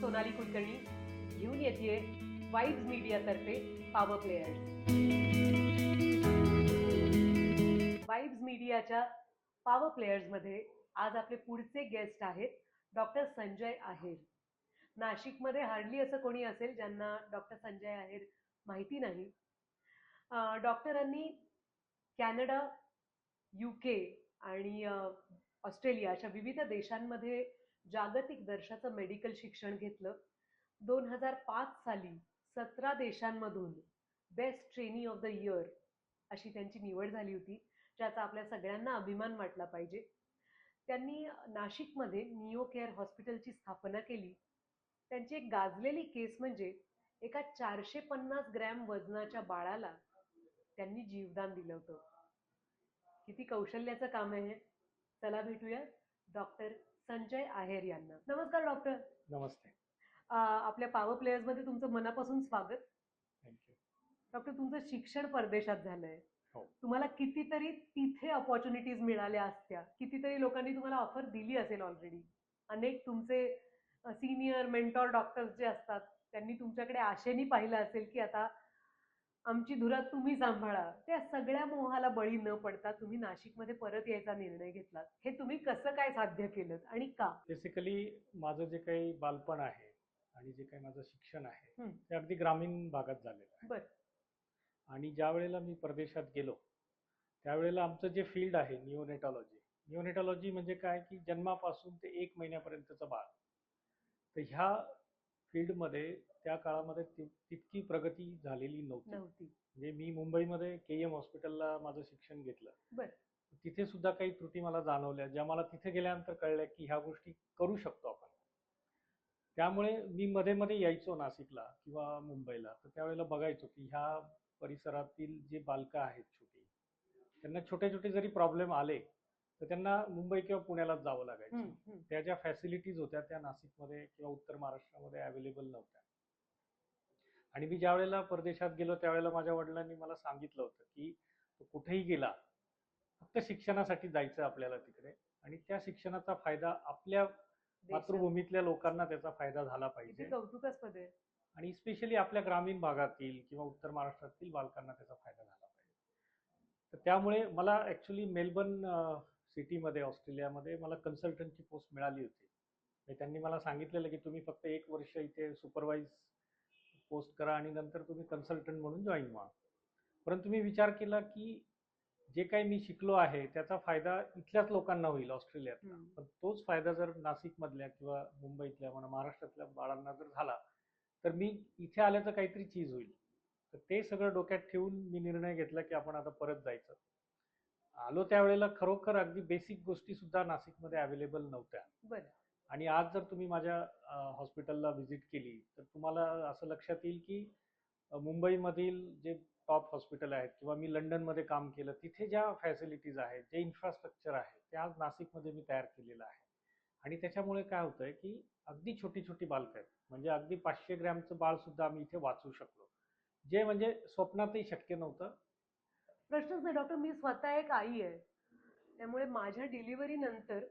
सोनाली कुलकर्णी घेऊन येते vibes मीडियातर्फे power players. Vibes मीडियाच्या पॉवर प्लेयर्समध्ये आज आपले पुढचे गेस्ट आहेत डॉक्टर संजय आहेर. नाशिकमध्ये हार्डली असं कोणी असेल ज्यांना डॉक्टर संजय आहेर माहिती नाही. डॉक्टरांनी कॅनडा, UK आणि ऑस्ट्रेलिया अशा विविध देशांमध्ये जागतिक दर्जाचं मेडिकल शिक्षण घेतलं. 2005 साली 17 देशांमधून best trainee of the year अशी त्यांची निवड झाली होती, ज्याचा आपल्या सगळ्यांना अभिमान वाटला पाहिजे. त्यांनी नाशिकमध्ये निओ केअर हॉस्पिटलची स्थापना केली. त्यांची एक गाजलेली केस म्हणजे एका 450 ग्रॅम वजनाच्या बाळाला त्यांनी जीवदान दिलं होतं. किती कौशल्याचं काम आहे हे. चला भेटूया डॉक्टर संजय आहेर यांना. नमस्कार डॉक्टर. नमस्ते. आपल्या पॉवर प्लेयर्स मध्ये तुमचं मनापासून स्वागत. थँक्यू. डॉक्टर, तुमचं शिक्षण परदेशात झालंय. हो. तुम्हाला कितीतरी तिथे अपॉर्च्युनिटीज मिळाल्या असत्या, कितीतरी लोकांनी तुम्हाला ऑफर दिली असेल ऑलरेडी. अनेक तुमचे सिनियर मेंटॉर डॉक्टर्स जे असतात त्यांनी तुमच्याकडे आशेने पाहिलं असेल की आता आमची धुरा तुम्ही सांभाळा. त्या सगळ्या मोहाला बळी न पडता तुम्ही नाशिकमध्ये परत यायचा निर्णय घेतलात. हे तुम्ही कसं काय साध्य केलं आणि का? बेसिकली माझं जे काही बालपण आहे आणि जे काही माझं शिक्षण आहे ते अगदी ग्रामीण भागात झालेलं आहे. बरं. आणि ज्या वेळेला मी परदेशात गेलो त्यावेळेला आमचं जे फील्ड आहे निओनेटॉलॉजी म्हणजे काय की जन्मापासून ते 1 महिन्यापर्यंतचं बाळ. तर ह्या फील्डमध्ये त्या काळामध्ये तितकी प्रगती झालेली नव्हती. म्हणजे मी मुंबईमध्ये KM हॉस्पिटलला माझं शिक्षण घेतलं. बरं. तिथे सुद्धा काही त्रुटी मला जाणवल्या, ज्या मला तिथे गेल्यानंतर कळल्या की ह्या गोष्टी करू शकतो आपण. त्यामुळे मी मध्ये मध्ये यायचो नाशिकला किंवा मुंबईला, तर त्यावेळेला बघायचो की ह्या परिसरातील जे बालकं आहेत छोटी, त्यांना छोटे छोटे जरी प्रॉब्लेम आले तर त्यांना मुंबई किंवा पुण्यालाच जावं लागायचं. त्या ज्या फॅसिलिटीज होत्या त्या नाशिकमध्ये किंवा उत्तर महाराष्ट्रामध्ये अवेलेबल नव्हत्या. आणि मी ज्या वेळेला परदेशात गेलो त्यावेळेला माझ्या वडिलांनी मला सांगितलं होतं की तो कुठेही गेला फक्त शिक्षणासाठी जायचं आपल्याला तिकडे, आणि त्या शिक्षणाचा फायदा आपल्या मातृभूमीतल्या लोकांना त्याचा फायदा झाला पाहिजे. कौतुकास्पद आहे. आणि स्पेशली आपल्या ग्रामीण भागातील किंवा उत्तर महाराष्ट्रातील बालकांना त्याचा फायदा झाला पाहिजे. तर त्यामुळे मला ॲक्च्युली मेलबर्न सिटीमध्ये ऑस्ट्रेलियामध्ये मला कन्सल्टंटची पोस्ट मिळाली होती. त्यांनी मला सांगितलेलं की तुम्ही फक्त 1 वर्ष इथे सुपरवाईज पोस्ट करा आणि नंतर तुम्ही कन्सल्टंट म्हणून जॉईन व्हा. परंतु मी विचार केला की जे काही मी शिकलो आहे त्याचा फायदा इथल्याच लोकांना होईल ऑस्ट्रेलियातला, पण तोच फायदा जर नाशिकमधल्या किंवा मुंबईतल्या म्हणा महाराष्ट्रातल्या बाळांना जर झाला तर मी इथे आल्याचं काहीतरी चीज होईल. तर ते सगळं डोक्यात ठेवून मी निर्णय घेतला की आपण आता परत जायचं. आलो त्यावेळेला खरोखर अगदी बेसिक गोष्टी सुद्धा नाशिकमध्ये अवेलेबल नव्हत्या. बरं. आणि आज जर तुम्ही माझ्या हॉस्पिटलला व्हिजिट केली तर तुम्हाला असं लक्षात येईल की मुंबईमधील जे टॉप हॉस्पिटल आहेत किंवा मी लंडनमध्ये काम केलं तिथे ज्या फॅसिलिटीज आहेत, जे इन्फ्रास्ट्रक्चर आहे ते आज नाशिकमध्ये मी तयार केलेलं आहे. आणि त्याच्यामुळे काय होतंय की अगदी छोटी छोटी बालकं आहेत, म्हणजे अगदी 500 ग्रॅमचं बाळ सुद्धा आम्ही इथे वाचवू शकलो, जे म्हणजे स्वप्नातही शक्य नव्हतं. प्रश्नच नाही डॉक्टर. मी स्वतः एक आई आहे, त्यामुळे माझ्या डिलिव्हरी नंतर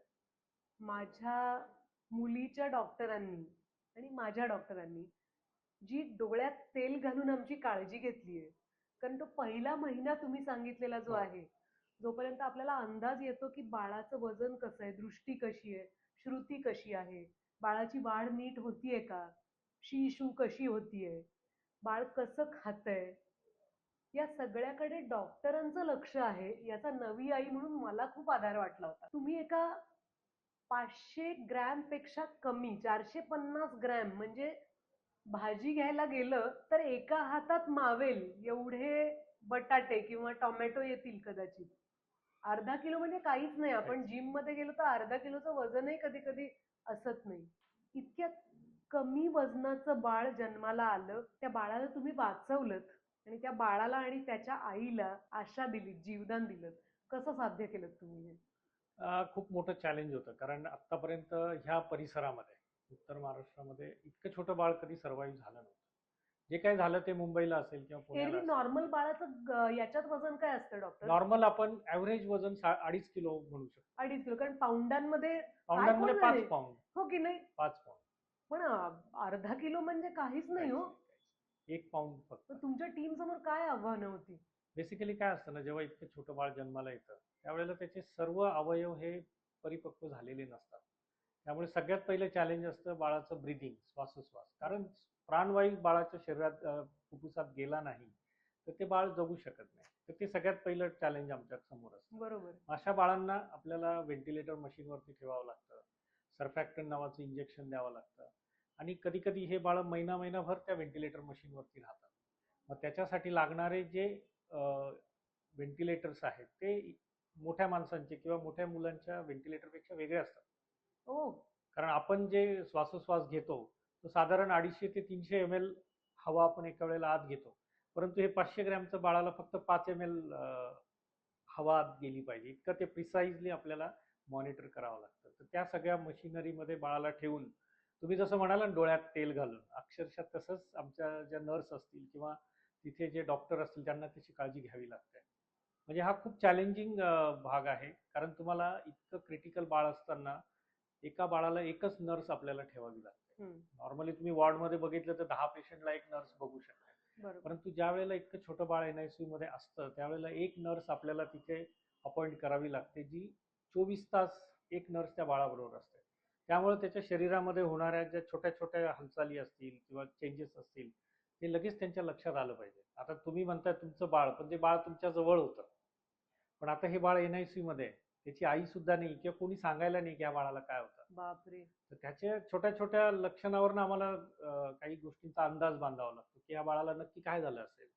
माझ्या मुलीच्या डॉक्टरांनी आणि माझ्या डॉक्टरांनी जी डोळ्यात तेल घालून आमची काळजी घेतली आहे. कारण तो पहिला महिना तुम्ही सांगितलेला जो आहे, जोपर्यंत आपल्याला अंदाज येतो की बाळाचं वजन कसं आहे, दृष्टी कशी आहे, श्रुती कशी आहे, बाळाची वाढ नीट होतीये का, शी शू कशी होतीये, बाळ कसं खातंय, या सगळ्याकडे डॉक्टरांचं लक्ष आहे. याचा नवी आई म्हणून मला खूप आधार वाटला होता. तुम्ही एका 500 ग्रॅम पेक्षा कमी 450 ग्रॅम म्हणजे भाजी घ्यायला गेलं तर एका हातात मावेल एवढे बटाटे किंवा टोमॅटो येतील कदाचित. अर्धा किलो म्हणजे काहीच नाही. आपण जिम मध्ये गेलो तर अर्धा किलोचं वजनही कधी कधी असत नाही. इतक्या कमी वजनाचं बाळ जन्माला आलं, त्या बाळाला तुम्ही वाचवलं आणि त्या बाळाला आणि त्याच्या आईला आशा दिली, जीवदान दिलं. कसं साध्य केलं तुम्ही हे? खूप मोठं चॅलेंज होतं, कारण आतापर्यंत ह्या परिसरामध्ये उत्तर महाराष्ट्रामध्ये इतकं छोटं बाळ कधी सर्व्हाइव्ह झालं नव्हतं. जे काही झालं ते मुंबईला असेल किंवा पुण्याला. नॉर्मल बाळाचं याच्यात वजन काय असतं डॉक्टर? नॉर्मल आपण ऍव्हरेज वजन 2.5 किलो म्हणू शकतो. 2.5 किलो, कारण पाऊंडांमध्ये 5 पाऊंड. हो की नाही? 5 पाऊंड. पण अर्धा किलो म्हणजे काहीच नाही हो. 1 पाऊंड फक्त. मग तुमच्या टीम समोर काय आव्हानं होती? बेसिकली काय असतं ना, जेव्हा इतकं छोटं बाळ जन्माला येतं त्यावेळेला त्याचे सर्व अवयव हे परिपक्व झालेले नसतात. त्यामुळे सगळ्यात पहिलं चॅलेंज असतं बाळाचं ब्रिदिंग, श्वासोश्वास. कारण प्राणवायू बाळाच्या शरीरात फुफ्फुसात गेला नाही तर ते बाळ जगू शकत नाही. तर ते सगळ्यात पहिलं चॅलेंज आमच्या समोर असतं. बरोबर. अशा बाळांना आपल्याला व्हेंटिलेटर मशीनवरती ठेवावं लागतं, सर्फॅक्टन नावाचं इंजेक्शन द्यावं लागतं आणि कधी कधी हे बाळ महिनाभर त्या व्हेंटिलेटर मशीनवरती राहतात. मग त्याच्यासाठी लागणारे जे व्हेंटिलेटर्स आहेत ते मोठ्या माणसांचे किंवा मोठ्या मुलांच्या व्हेंटिलेटरपेक्षा वेगळे असतात. ओ. कारण आपण जे श्वासोश्वास घेतो तो साधारण 250 ते 300 ml हवा आपण एका वेळेला आत घेतो, परंतु हे 500 ग्रॅमचं बाळाला फक्त 5 ml हवा आत गेली पाहिजे, इतकं ते प्रिसाइजली आपल्याला मॉनिटर करावं लागतं. तर त्या सगळ्या मशिनरीमध्ये बाळाला ठेवून तुम्ही जसं म्हणाला ना डोळ्यात तेल घालून, अक्षरशः तसंच आमच्या ज्या नर्स असतील किंवा तिथे जे डॉक्टर असतील त्यांना त्याची काळजी घ्यावी लागते. म्हणजे हा खूप चॅलेंजिंग भाग आहे, कारण तुम्हाला इतकं क्रिटिकल बाळ असताना एका बाळाला एकच नर्स आपल्याला ठेवावी लागते. नॉर्मली तुम्ही वॉर्डमध्ये बघितलं तर 10 पेशंटला एक नर्स बघू शकते, बरोबर. परंतु ज्या वेळेला इतकं छोटं बाळ NICU मध्ये असतं त्यावेळेला एक नर्स आपल्याला तिथे अपॉइंट करावी लागते, जी 24 तास एक नर्स त्या बाळाबरोबर असते. त्यामुळे त्याच्या शरीरामध्ये होणाऱ्या ज्या छोट्या छोट्या हालचाली असतील किंवा चेंजेस असतील ते लगेच त्यांच्या लक्षात आलं पाहिजे. आता तुम्ही म्हणताय तुमचं बाळ, पण ते बाळ तुमच्या जवळ होतं, पण आता हे बाळ NICU मध्ये आहे, त्याची आई सुद्धा नाही किंवा कोणी सांगायला नाही की या बाळाला काय होतं. बापरे. तर त्याच्या छोट्या छोट्या लक्षणावरून आम्हाला काही गोष्टींचा अंदाज बांधावा लागतो की या बाळाला नक्की काय झालं असेल.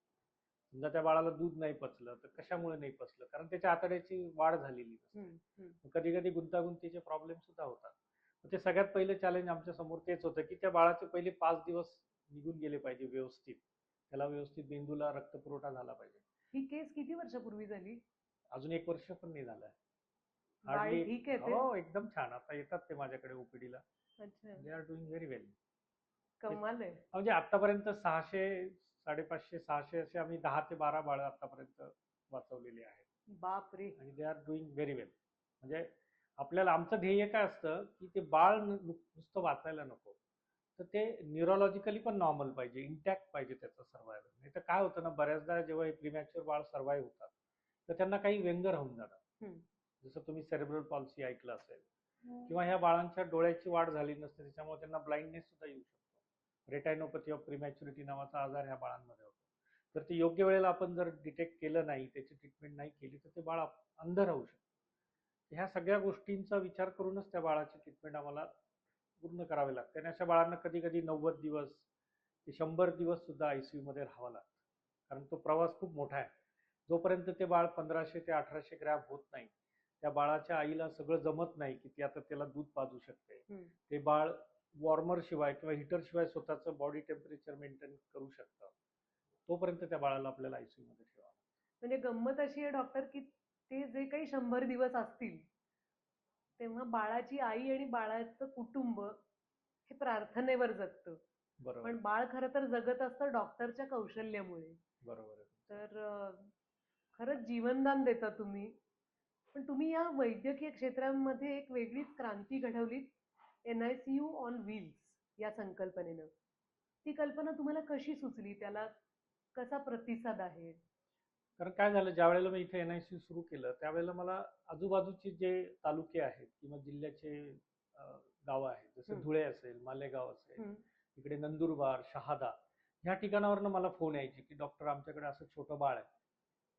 समजा त्या बाळाला दूध नाही पचलं तर कशामुळे नाही पचलं, कारण त्याच्या आतड्याची वाढ झालेली नसते. कधी कधी गुंतागुंतीचे प्रॉब्लेम सुद्धा होतात. ते सगळ्यात पहिलं चॅलेंज आमच्या समोर तेच होतं की त्या बाळाचे पहिले 5 दिवस निघून गेले पाहिजे व्यवस्थित, त्याला व्यवस्थित मेंदूला रक्तपुरवठा झाला पाहिजे. ही केस किती वर्षापूर्वी झाली? अजून 1 वर्ष पण नाही झालंय. बाळ ठीक आहे ते? हो, एकदम छान. आता येतात ते माझ्याकडे ओपीडीला. अच्छा. दे आर डुईंग व्हेरी वेल. कमाल आहे. म्हणजे आतापर्यंत 600, 550, 600 असे आम्ही 10 ते 12 बाळ आतापर्यंत वाचवलेली आहेत. बापरे. आणि दे आर डुईंग व्हेरी वेल. म्हणजे आपल्याला आमचं ध्येय काय असतं की ते बाळ नुसतं वाचायला नको, तर ते न्यूरोलॉजिकली पण नॉर्मल पाहिजे, इंटॅक्ट पाहिजे त्याचं सर्वायवल. नाही तर काय होतं ना, बऱ्याचदा जेव्हा हे प्रीमॅच्युअर बाळ सर्वाईव्ह होतात तर त्यांना काही व्यंग राहून जातात. जसं तुम्ही सेरेब्रल पॉल्सी ऐकलं असेल, किंवा ह्या बाळांच्या डोळ्याची वाढ झाली नसते त्याच्यामुळे त्यांना ब्लाइंडनेस सुद्धा येऊ शकतो. रेटायनोपॅथी ऑफ प्रीमॅच्युरिटी नावाचा आजार ह्या बाळांमध्ये होतो. तर ते योग्य वेळेला आपण जर डिटेक्ट केलं नाही, त्याची ट्रीटमेंट नाही केली तर ते बाळ अंध राहू शकतं. ह्या सगळ्या गोष्टींचा विचार करूनच त्या बाळाची ट्रीटमेंट आम्हाला पूर्ण करावी लागते. आणि अशा बाळांना कधी कधी 90 दिवस ते 100 दिवस सुद्धा ICU मध्ये राहावं लागतं, कारण तो प्रवास खूप मोठा आहे. जोपर्यंत ते बाळ 1500 ते 1800 ग्रॅम होत नाही, त्या बाळाच्या आईला सगळं जमत नाही की ती आता त्याला दूध पाजू शकते. ते बाळ वॉर्मर शिवाय किंवा हीटर शिवाय स्वतःचं बॉडी टेम्परेचर मेंटेन करू शकतं, तोपर्यंत त्या बाळाला आपल्याला ICU मध्ये ठेवावं. म्हणजे गंमत अशी आहे डॉक्टर की ते जे काही 100 दिवस असतील तेव्हा बाळाची आई आणि बाळाचं कुटुंब हे प्रार्थनेवर जगतं. बरोबर. पण बाळ खरं तर जगत असतं डॉक्टरच्या कौशल्यामुळे. बरोबर आहे. तर खरंच जीवनदान देता तुम्ही. पण तुम्ही या वैद्यकीय क्षेत्रामध्ये एक वेगळीच क्रांती घडवलीत, NICU ऑन व्हील्स या संकल्पनेनं. ती कल्पना तुम्हाला कशी सुचली? त्याला कसा प्रतिसाद आहे? कारण काय झालं, ज्या वेळेला मी इथे NICU सुरू केलं त्यावेळेला मला आजूबाजूचे जे तालुके आहेत किंवा जिल्ह्याचे गावं आहेत, जसं धुळे असेल, मालेगाव असेल, इकडे नंदुरबार, शहादा, ह्या ठिकाणावरनं मला फोन यायचे की डॉक्टर आमच्याकडे असं छोटं बाळ आहे,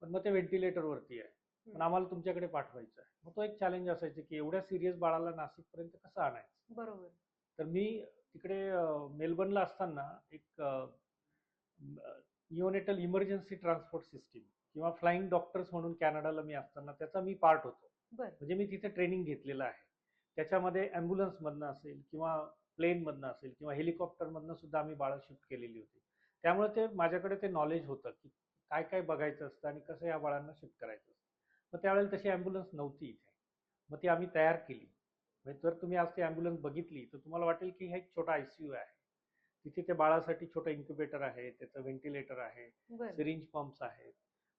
पण मग ते व्हेंटिलेटरवरती आहे, पण आम्हाला तुमच्याकडे पाठवायचं आहे. मग तो एक चॅलेंज असायचं की एवढ्या सिरियस बाळाला नाशिकपर्यंत कसं आणायचं. बरोबर. तर मी तिकडे मेलबर्नला असताना एक निओनेटल इमर्जन्सी ट्रान्सपोर्ट सिस्टीम किंवा फ्लाइंग डॉक्टर्स म्हणून कॅनडाला मी असताना त्याचा मी पार्ट होतो. म्हणजे मी तिथे ट्रेनिंग घेतलेलं आहे. त्याच्यामध्ये ॲम्ब्युलन्स मधनं असेल किंवा प्लेन मधनं असेल किंवा हेलिकॉप्टर मधनं सुद्धा आम्ही बाळं शिफ्ट केलेली होती. त्यामुळे ते माझ्याकडे ते नॉलेज होतं की काय काय बघायचं असतं आणि कसं या बाळांना शिफ्ट करायचं असतं. मग त्यावेळेला तशी ॲम्ब्युलन्स नव्हती इथे, मग ती आम्ही तयार केली. म्हणजे जर तुम्ही आज ती ॲम्ब्युलन्स बघितली तर तुम्हाला वाटेल की हा एक छोटा ICU आहे. तिथे ते बाळासाठी छोटं इन्क्युबेटर आहे, त्याचं व्हेंटिलेटर आहे, सिरिंज पंप्स आहेत.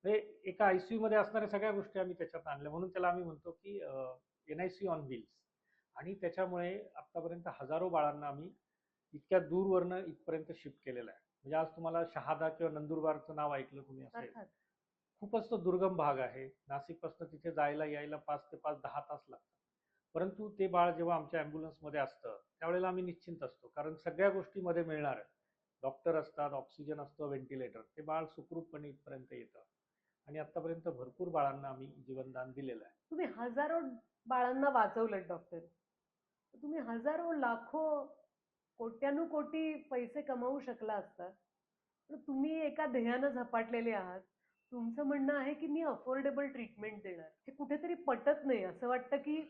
म्हणजे एका ICU मध्ये असणाऱ्या सगळ्या गोष्टी आम्ही त्याच्यात आणल्या, म्हणून त्याला आम्ही म्हणतो की NICU ऑन व्हील्स. आणि त्याच्यामुळे आतापर्यंत हजारो बाळांना आम्ही इतक्या दूरवरनं इथपर्यंत शिफ्ट केलेलं आहे. म्हणजे आज तुम्हाला शहादा किंवा नंदुरबारचं नाव ऐकलं तुम्ही असेल. अर्थात. खूपच तो दुर्गम भाग आहे. नाशिकपासून तिथे जायला यायला 5 ते 10 तास लागतात. परंतु ते बाळ जेव्हा आमच्या ॲम्ब्युलन्समध्ये असतं, त्यावेळेला आम्ही निश्चिंत असतो. कारण सगळ्या गोष्टीमध्ये मिळणार आहे. डॉक्टर असतात, ऑक्सिजन असतं, व्हेंटिलेटर. ते बाळ सुखरूपपणे इथपर्यंत येतं. आणि आत्तापर्यंत भरपूर बाळांना आम्ही जीवनदान दिलेलं आहे. तुम्ही हजारो बाळांना वाचवलं डॉक्टर. तुम्ही हजारो लाखो कोट्यानुकोटी पैसे कमावू शकला असता. पण तुम्ही एका ध्येयानं झपाटलेले आहात. तुमचं म्हणणं आहे की मी अफोर्डेबल ट्रीटमेंट देणार. हे कुठेतरी पटत नाही. असं वाटतं की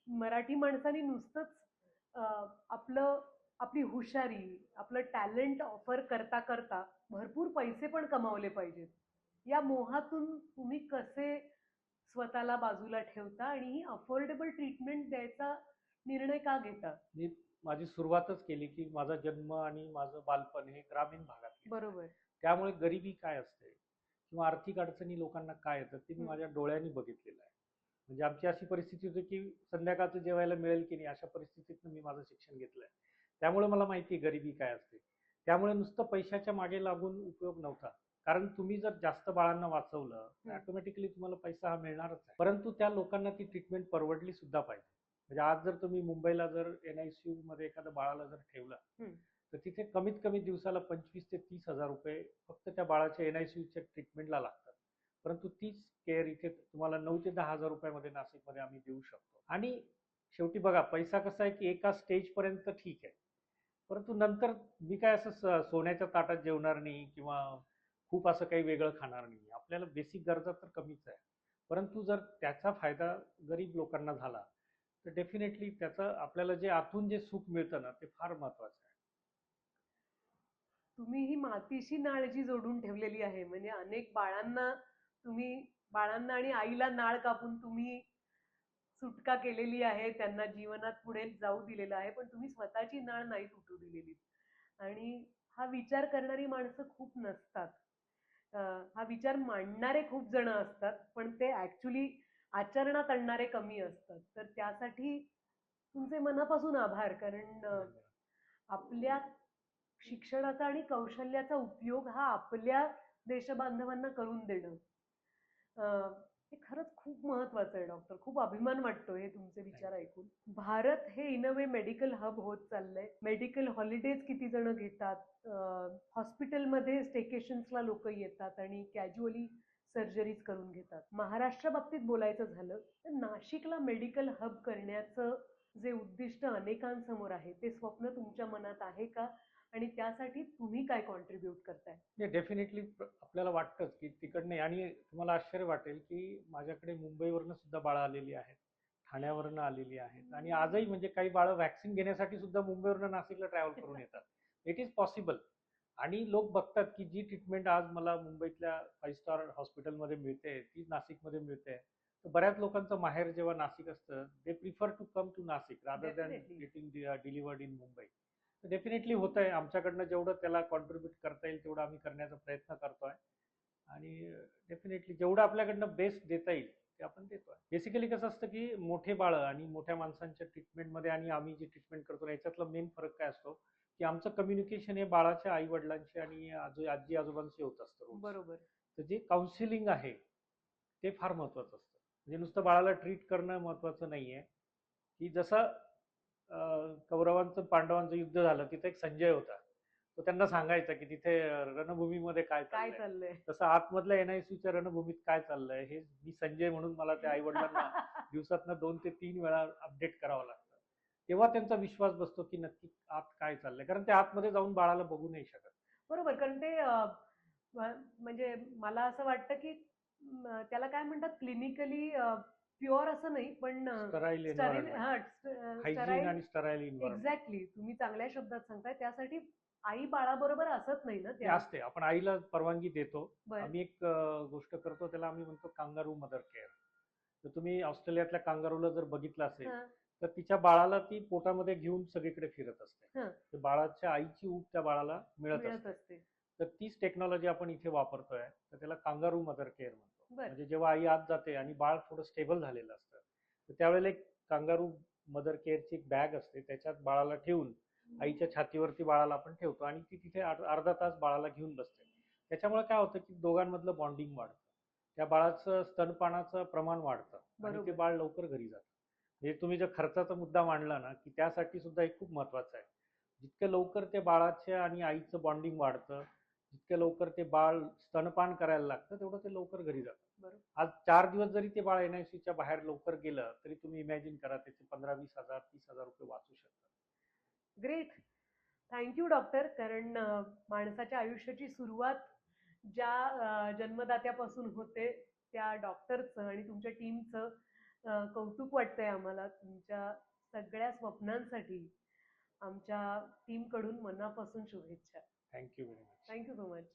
मराठी माणसांनी नुसतंच आपलं आपली हुशारी, आपलं टॅलेंट ऑफर करता करता भरपूर पैसे पण कमावले पाहिजेत. या मोहातून तुम्ही कसे स्वतःला बाजूला ठेवता आणि ही अफोर्डेबल ट्रीटमेंट द्यायचा निर्णय का घेता? मी माझी सुरुवातच केली की माझा जन्म आणि माझं बालपण हे ग्रामीण भागात गेलं. बरोबर. त्यामुळे गरिबी काय असते किंवा आर्थिक अडचणी लोकांना काय येतं ते मी माझ्या डोळ्यांनी बघितलेलं आहे. म्हणजे आमची अशी परिस्थिती होती की संध्याकाळचं जेवायला मिळेल की नाही अशा परिस्थितीतनं मी माझं शिक्षण घेतलंय. त्यामुळे मला माहिती आहे गरिबी काय असते. त्यामुळे नुसतं पैशाच्या मागे लागून उपयोग नव्हता. कारण तुम्ही जर जास्त बाळांना वाचवलं तर ऑटोमॅटिकली तुम्हाला पैसा हा मिळणारच आहे. परंतु त्या लोकांना ती ट्रीटमेंट परवडली सुद्धा पाहिजे. म्हणजे आज जर तुम्ही मुंबईला जर NICU मध्ये एखाद्या बाळाला जर ठेवलं तर तिथे कमीत कमी दिवसाला 25 ते 30 हजार रुपये फक्त त्या बाळाच्या NICUच्या ट्रीटमेंटला लागतात. परंतु तीच केअर इथे तुम्हाला 9 ते 10 हजार रुपयामध्ये नाशिकमध्ये आम्ही देऊ शकतो. आणि शेवटी बघा पैसा कसा आहे की एका स्टेजपर्यंत ठीक आहे. परंतु नंतर मी काय असं सोन्याच्या ताटात जेवणार नाही किंवा खूप असं काही वेगळं खाणार नाही. आपल्याला बेसिक गरजा तर कमीच आहे. परंतु जर त्याचा फायदा गरीब लोकांना झाला तर डेफिनेटली त्याचं आपल्याला जे आतून जे सुख मिळतं ना ते फार महत्वाचं आहे. तुम्ही ही मातीशी नाळ जी जोडून ठेवलेली आहे, म्हणजे अनेक बाळांना आणि आईला नाळ कापून तुम्ही सुटका केलेली आहे, त्यांना जीवनात पुढे जाऊ दिलेलं आहे, पण तुम्ही स्वतःची नाळ नाही तुटू दिलेली. आणि हा विचार करणारी माणसं खूप नसतात. हा विचार मांडणारे खूप जण असतात, पण ते ऍक्च्युली आचरणात आणणारे कमी असतात. तर त्यासाठी तुमचे मनापासून आभार. कारण आपल्या शिक्षणाचा आणि कौशल्याचा उपयोग हा आपल्या देशबांधवांना करून देणं, हे खरंच खूप महत्वाचं आहे डॉक्टर. खूप अभिमान वाटतो हे तुमचे विचार ऐकून. भारत हे in a way medical hub होत चाललंय. मेडिकल हॉलिडेज किती जण घेतात. हॉस्पिटलमध्ये स्टेकेशन्सला लोक येतात आणि कॅज्युअली सर्जरीज करून घेतात. महाराष्ट्र बाबतीत बोलायचं झालं तर नाशिकला मेडिकल हब करण्याचं जे उद्दिष्ट अनेकांसमोर आहे ते स्वप्न तुमच्या मनात आहे का? आणि त्यासाठी तुम्ही काय कॉन्ट्रीब्यूट करताय? डेफिनेटली आपल्याला वाटतंच की तिकडनं. आणि तुम्हाला आश्चर्य वाटेल की माझ्याकडे मुंबईवरनं सुद्धा बाळं आलेली आहेत, ठाण्यावरनं आलेली आहेत आणि आजही म्हणजे काही बाळं व्हॅक्सिन घेण्यासाठी सुद्धा मुंबईवरनं नाशिकला ट्रॅव्हल करून येतात. It is possible. आणि लोक बघतात की जी ट्रीटमेंट आज मला मुंबईतल्या 5 स्टार हॉस्पिटलमध्ये मिळते तीच नाशिकमध्ये मिळते. तर बऱ्याच लोकांचं माहेर जेव्हा नाशिक असतं they prefer to come to Nashik rather than getting delivered in Mumbai. Definitely होत आहे. आमच्याकडनं जेवढं त्याला कॉन्ट्रीब्यूट करता येईल तेवढं आम्ही करण्याचा प्रयत्न करतोय. आणि डेफिनेटली जेवढं आपल्याकडनं बेस्ट देता येईल ते आपण देतोय. बेसिकली कसं असतं की मोठे बाळं आणि मोठ्या माणसांच्या ट्रीटमेंटमध्ये आणि आम्ही जी ट्रीटमेंट करतो याच्यातला मेन फरक काय असतो की आमचं कम्युनिकेशन हे बाळाच्या आई वडिलांशी आणि आजी आजोबांशी होत असतं रोज. बरोबर. तर जे काउन्सिलिंग आहे ते फार महत्वाचं असतं. म्हणजे नुसतं बाळाला ट्रीट करणं महत्वाचं नाहीये. की जसं कौरवांचं पांडवांचं युद्ध झालं तिथे एक संजय होता. तो त्यांना सांगायचा की तिथे रणभूमीमध्ये काय काय चाललंय. चाललंय? तसं आतमधल्या NICUच्या रणभूमीत काय चाललंय हे मी संजय म्हणून मला त्या आई वडिलांना दिवसातनं 2 ते 3 वेळा अपडेट करावं लागतं. तेव्हा त्यांचा विश्वास बसतो की नक्की आत काय चाललंय. कारण ते आतमध्ये जाऊन बाळाला बघू नाही शकत. बरोबर. कारण ते म्हणजे मला असं वाटतं की त्याला काय म्हणतात, क्लिनिकली प्युअर असं नाही, पण sterile sterile, environment, hygiene sterile. आणि स्टराईल एन्व्हायरमेंट. एक्झॅक्टली. तुम्ही चांगल्या शब्दात सांगताय. त्यासाठी आई बाळाबरोबर असत नाही ना ते त्या. असते. आपण आईला परवानगी देतो. बरं. आम्ही एक गोष्ट करतो त्याला आम्ही म्हणतो कांगारू मदर केअर. तर तुम्ही ऑस्ट्रेलियातल्या कांगारूला जर बघितलं असेल तर तिच्या बाळाला ती पोटामध्ये घेऊन सगळीकडे फिरत असते. तर बाळाच्या आईची ऊब त्या बाळाला मिळत असते. तर तीच टेक्नॉलॉजी आपण इथे वापरतोय. तर त्याला कांगारू मदर केअर म्हणतो. म्हणजे जेव्हा आई आत जाते आणि बाळ थोडं स्टेबल झालेलं असतं तर त्यावेळेला एक कांगारू मदर केअरची एक बॅग असते त्याच्यात बाळाला ठेवून आईच्या छातीवरती बाळाला आपण ठेवतो आणि ती तिथे अर्धा तास बाळाला घेऊन बसते. त्याच्यामुळे काय होतं की दोघांमधलं बॉन्डिंग वाढतं, त्या बाळाचं स्तनपानाचं प्रमाण वाढतं आणि ते बरोबर. बाळ लवकर घरी जातं. म्हणजे तुम्ही जर खर्चाचा मुद्दा मांडला ना, की त्यासाठी सुद्धा हे खूप महत्वाचं आहे. जितकं लवकर ते बाळाच्या आणि आईचं बॉन्डिंग वाढतं, जितकं लवकर ते बाळ स्तनपान करायला लागतं, तेवढं ते लवकर घरी जातं. बरोबर. आज 4 दिवस जरी ते बाळ एनआयसीच्या बाहेर लवकर गेलं तरी तुम्ही इमॅजिन करा, त्याचे 15-20 हजार 30 हजार रुपये वाचू शकतात. ग्रेट. Thank you doctor. कारण माणसाच्या आयुष्याची सुरुवात ज्या जन्मदात्यापासून होते त्या डॉक्टरचं आणि तुमच्या टीमचं कौतुक वाटतंय आम्हाला. तुमच्या सगळ्या स्वप्नांसाठी आमच्या टीमकडून मनापासून शुभेच्छा. Thank you very much. Thank you so much.